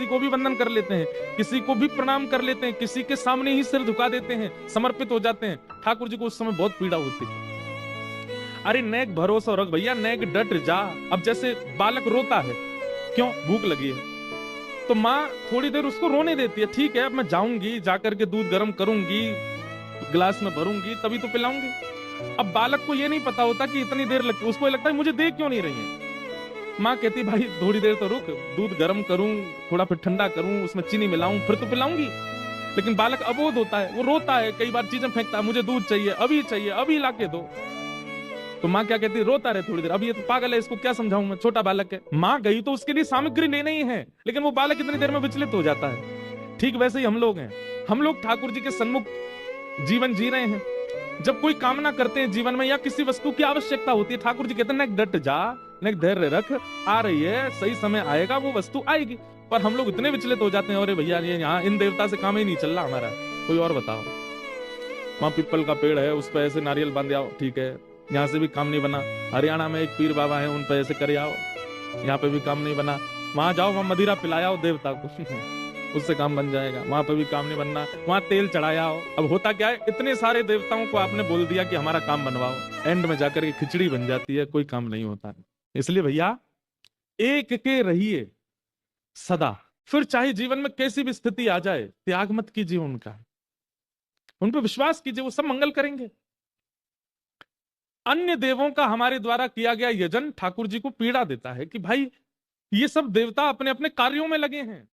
किसी को भी वंदन कर लेते हैं, किसी को भी प्रणाम कर लेते हैं, किसी के सामने ही सिर झुका देते हैं, समर्पित हो जाते हैं। ठाकुर जी को उस समय बहुत पीड़ा होती। अरे नेक भरोसा रख भैया, नेक डट जा। अब जैसे बालक रोता है, क्यों? भूख लगी है, तो माँ थोड़ी देर उसको रोने देती है। ठीक है, अब मैं जाऊंगी, जाकर के दूध गर्म करूंगी, गिलास में भरूंगी, तभी तो पिलाऊंगी। अब बालक को ये नहीं पता होता कि इतनी देर लगती, उसको लगता है मुझे देख क्यों नहीं रही है। माँ कहती भाई थोड़ी देर तो रुक, दूध गर्म करूं, थोड़ा फिर ठंडा करूं, उसमें चीनी मिलाऊं, फिर तो पिलाऊंगी। लेकिन बालक अबोध होता है, वो रोता है, कई बार चीजें फेंकता है, मुझे दूध चाहिए, अभी लाके दो। तो माँ क्या कहती है, रोता रहे थोड़ी देर, अब ये तो पागल है, इसको क्या समझाऊं मैं, छोटा बालक है। माँ गई तो उसके लिए सामग्री लेनी ही है, लेकिन वो बालक कितनी देर में विचलित हो जाता है। ठीक वैसे ही हम लोग हैं, हम लोग ठाकुर जी के सन्मुख जीवन जी रहे हैं। जब कोई कामना करते हैं जीवन में या किसी वस्तु की आवश्यकता होती है, ठाकुर जी कहते हैं डट जा, धैर्य रख, आ रही है, सही समय आएगा, वो वस्तु आएगी। पर हम लोग इतने विचलित हो जाते हैं, अरे भैया ये यहाँ इन देवता से काम ही नहीं चल रहा हमारा, कोई और बताओ। वहां पीपल का पेड़ है, उस पर ऐसे नारियल बांध आओ, ठीक है, यहाँ से भी काम नहीं बना। हरियाणा में एक पीर बाबा है, उन पर ऐसे कर आओ, यहाँ पे भी काम नहीं बना। वहां जाओ, वहां मदिरा पिलाया देवता को उससे काम बन जाएगा। वहां पे भी काम नहीं बनना, वहां तेल चढ़ाया हो। अब होता क्या है, इतने सारे देवताओं को आपने बोल दिया कि हमारा काम बनवाओ, एंड में जाकर के खिचड़ी बन जाती है, कोई काम नहीं होता। इसलिए भैया एक के रहिए सदा, फिर चाहे जीवन में कैसी भी स्थिति आ जाए, त्याग मत कीजिए उनका, उन पर विश्वास कीजिए, वो सब मंगल करेंगे। अन्य देवों का हमारे द्वारा किया गया यजन ठाकुर जी को पीड़ा देता है कि भाई ये सब देवता अपने अपने कार्यों में लगे हैं,